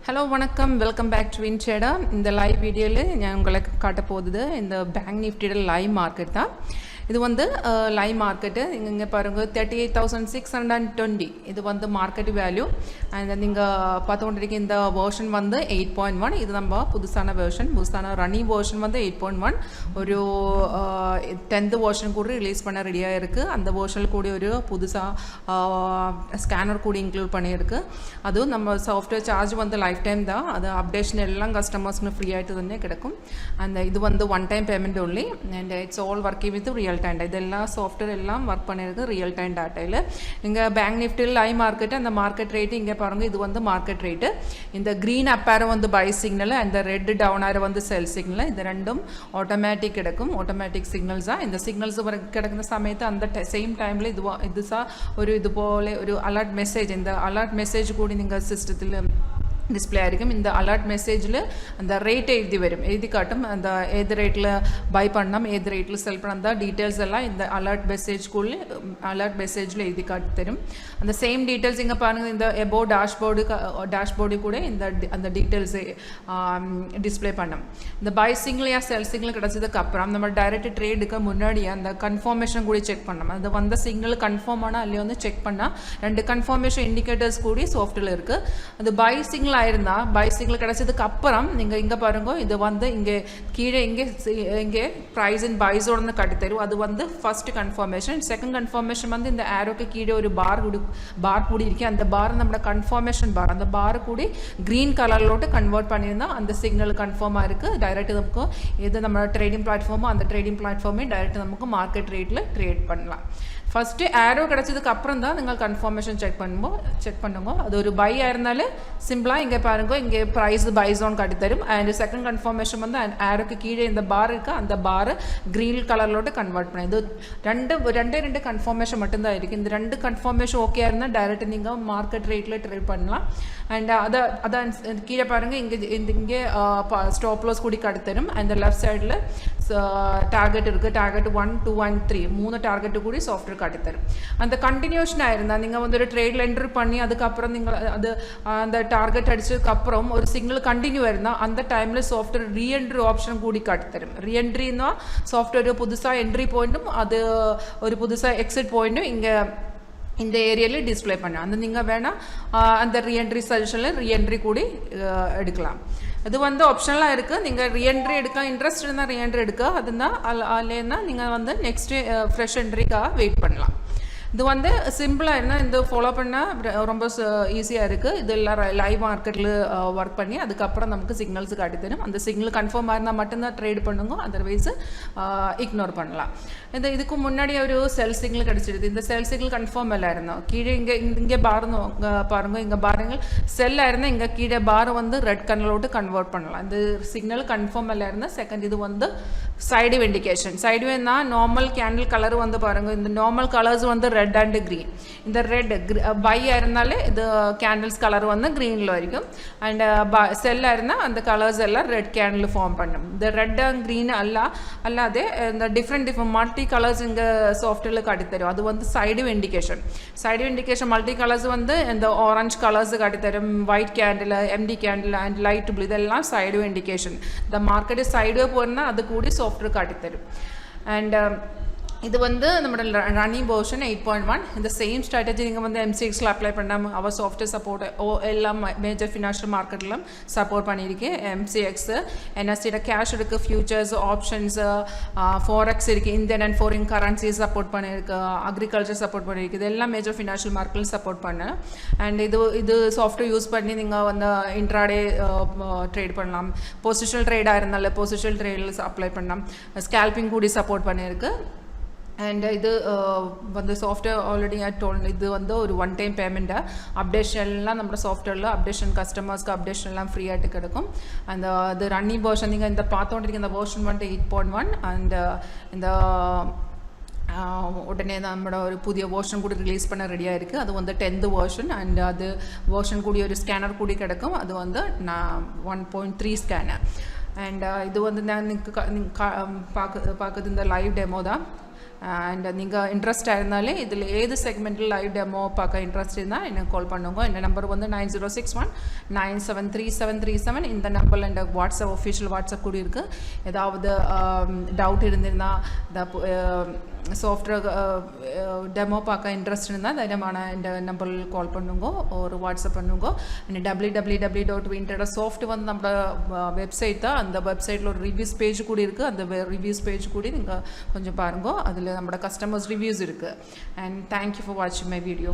Hello, vanakkam, welcome back to WinTrader. In the live video, I will show you the Bank Nifty live market. This is the live market. You can 38,620. This is the market value. And then the version 8.1. This is the version. This is the running version 8.1. 10th version release ready. And the version scanner include that's the software charge lifetime. The updation customers free. And this is the one-time payment only. And it's all working with real time. This software work real time data. Bank Nifty live market and the market rate this is the market rate. In the green up arrow on the buy signal and the red down arrow on the sell signal. The random automatic signals. In the signals and the same time this is alert message. In the alert message in the system display in the alert message and the rate and the rate buy pannam the rate sell the details in the alert message and the same details in the above dashboard in the details display pannam the buy signal or sell signal the direct trade and the confirmation check pannam the one the signal confirm check panna and the confirmation indicators software the buy signal buy signal கிடைச்சதுக்கு அப்புறம் நீங்க இங்க பாருங்க இது வந்து இங்க price in buy zone னு காட்டி தரும் அது வந்து first confirmation second confirmation வந்து இந்த arrowக்கு கீழ ஒரு bar கூடி இருக்கு அந்த bar நம்ம confirmation bar அந்த bar கூடி green கலர்லோட்ட கன்வர்ட் பண்ணிருந்தா அந்த சிக்னல் கன்ஃபார்மா இருக்கு டைரக்ட் நமக்கு இது நம்ம ட்ரேடிங் பிளாட்ஃபார்ம் அந்த ட்ரேடிங் பிளாட்ஃபார்மே டைரக்ட் நமக்கு மார்க்கெட் ரேட்ல ட்ரேட் பண்ணலாம் first arrow கிடைச்சதுக்கு அப்புறம் தான் நீங்க கன்ஃபர்மேஷன் செக் பண்ணுங்க அது ஒரு பை ஆயிருந்தாலே சிம்பிளா இங்க பாருங்க இங்க price buy zone காட்டி தரும் and second confirmation வந்து arrowக்கு கீழ இந்த பார் இருக்கு அந்த பார் green கலர்லோட்ட கன்வர்ட் பண்ணி இது ரெண்டு கன்ஃபர்மேஷன் மட்டும் தான் இருக்கு இந்த ரெண்டு கன்ஃபர்மேஷன் ஓகே இருந்தா டைரக்ட் நீங்க மார்க்கெட் ரேட்ல ட்ரேட் பண்ணலாம் and அத கீழ பாருங்க இங்க ஸ்டாப் லாஸ் கூடி காட்டி தரும் and left sideல டார்கெட் இருக்கு டார்கெட் 1 2 and 3 மூணு டார்கெட் கூடி சாஃப்ட்வேர் காட்டி தரும் அந்த கண்டினியூஷன் ஆயிருந்தா நீங்க வந்து ஒரு ட்ரேட்ல என்டர் பண்ணி அதுக்கு அப்புறம் நீங்க அது அந்த டார்கெட் அடிச்சதுக்கு அப்புறம் ஒரு சிக்னல் கண்டினியூ ஆயிருந்தா அந்த டைம்ல சாஃப்ட்வேர் ரீஎன்ட்ரி ஆப்ஷன் கூடி காட்டி தரும் ரீஎன்ட்ரினா சாஃப்ட்வேர் புதுசா என்ட்ரி பாயிண்ட்டும் அது ஒரு புதுசா எக்ஸிட் பாயிண்ட்டும் இங்க இந்த ஏரியால டிஸ்ப்ளே பண்ண அந்த நீங்க வேணா அந்த ரீஎன்ட்ரி சஜஷன்ல ரீஎன்ட்ரி கூடி எடுக்கலாம் அது வந்து ஆப்ஷனலா இருக்கு நீங்க ரீஎன்ட்ரி எடுக்க இன்ட்ரஸ்ட் இருந்தா ரீஎன்ட்ரி எடுக்க அதுனா அல்லேனா நீங்க வந்து நெக்ஸ்ட் ஃப்ரெஷ் என்ட்ரிக்கா வெயிட் பண்ணலாம் இது வந்து சிம்பிளா இருந்தா இந்த ஃபாலோ பண்ணா ரொம்ப ஈஸியா இருக்கு இதெல்லாம் லைவ் மார்க்கெட்ல வர்க் பண்ணி அதுக்கு அப்புறம் நமக்கு சிக்னல்ஸ் காட்டி தரும் அந்த சிக்னல் கன்ஃபார்ம் ஆயிருந்தா மட்டும் தான் ட்ரேட் பண்ணுங்க அதர்வைஸ் இக்னோர் பண்ணலாம் இதுக்கு முன்னாடி ஒரு செல் சிக்னல் கிடைச்சிருது இந்த செல் சிக்னல் கன்ஃபார்ம் இல்ல இருந்தா கீழ இங்க பார் பாருங்க இங்க பாருங்க செல் ஆயிருந்தா இங்க கீழ பார் வந்து ரெட் கலர்லோட கன்வர்ட் பண்ணலாம் இந்த சிக்னல் கன்ஃபார்ம் இல்ல இருந்தா செகண்ட் இது வந்து சைடு வேவ் இண்டிகேஷன் சைடு வேவ்னா நார்மல் கேண்டில் கலர் வந்து பாருங்க இந்த நார்மல் கலர்ஸ் வந்து red and green இந்த red buy ஆயிருந்தாலே இது கேண்டில்ஸ் கலர் வந்து greenல இருக்கும் and sell ஆயிருந்தா அந்த கலர்ஸ் எல்லாம் red candle ஃபார்ம் பண்ணும் இந்த red and green அல்லாதே இந்த different multi colors இங்க சாஃப்ட்வேர்ல காட்டி தரும் அது வந்து side wave indication multi colors வந்து இந்த orange colors காட்டி தரும் white candle MD candle and light blue இதெல்லாம் side wave indication the market side wave போறனா அது கூடி சாஃப்ட்வேர் காட்டி தரும் and இது வந்து நம்ம running version 8.1 இந்த சேம் ஸ்ட்ராட்டஜி நீங்க வந்து MCX ல அப்ளை பண்ணாம our software support எல்லா மேஜர் ஃபினான்ஷியல் மார்க்கெட்ல சப்போர்ட் பண்ணிருக்கு MCX NSE cash இருக்கு futures options forex இருக்கு Indian and foreign currencies support பண்ணிருக்கு agriculture சப்போர்ட் பண்ணிருக்கு இதெல்லாம் மேஜர் ஃபினான்ஷியல் மார்க்கெட்ல சப்போர்ட் பண்ண and இது சாஃப்ட்வேர் யூஸ் பண்ணி நீங்க வந்து இன்ட்ராடே ட்ரேட் பண்ணலாம் பொசிஷனல் ட்ரேடா இருந்தால பொசிஷனல் ட்ரேட்ல அப்ளை பண்ணலாம் ஸ்கேல்பிங் கூட சப்போர்ட் பண்ணிருக்கு and இது வந்து சாஃப்ட்வேர் ஆல்ரெடி I told இது வந்து ஒரு ஒன் டைம் பேமெண்ட் அப்டேஷன் எல்லாம் நம்ம சாஃப்ட்வேர்ல அப்டேஷன் கஸ்டமர்ஸ்க்கு அப்டேஷன் எல்லாம் ஃப்ரீ ஆட்டு கிடைக்கும் and the running version நீங்க இந்த பார்த்தோண்டிருக்க இந்த version வந்து 8.1 and இந்த உடனே நம்மளோட ஒரு புதிய வெர்ஷன் கூட ரிலீஸ் பண்ண ரெடியா இருக்கு அது வந்து 10th வெர்ஷன் and அது வெர்ஷன் கூடி ஒரு ஸ்கேனர் கூடி கிடைக்கும் அது வந்து 1.3 ஸ்கேனர் and இது வந்து நான் பாக்குது இந்த லைவ் டெமோ தான் அண்ட் நீங்கள் இன்ட்ரெஸ்ட் ஆயிருந்தாலே இதில் ஏது செக்மெண்ட்டில் லைவ் டெமோ பார்க்க இன்ட்ரெஸ்ட் இருந்தால் எனக்கு கால் பண்ணுங்க. இந்த நம்பர் வந்து 9061973737. இந்த நம்பரில் இந்த வாட்ஸ்அப் ஒஃபிஷியல் வாட்ஸ்அப் கூட இருக்குது. ஏதாவது டவுட் இருந்திருந்தால் சாஃப்ட்வேர் டெமோ பார்க்க இன்ட்ரெஸ்ட் இருந்தால் தைரியமான இந்த நம்பரில் கால் பண்ணுங்க ஒரு வாட்ஸ்அப் பண்ணுங்க. www.wintradersoft வந்து நம்மளோட வெப்சைட் தான். அந்த வெப்சைட்டில் ஒரு ரிவ்யூஸ் பேஜ் கூட இருக்குது. அந்த ரிவ்யூஸ் பேஜ் கூட நீங்கள் கொஞ்சம் பாருங்க. அதில் நம்மளோட கஸ்டமர்ஸ் ரிவ்யூஸ் இருக்குது. அண்ட் தேங்க்யூ ஃபார் வாட்சிங் மை வீடியோ.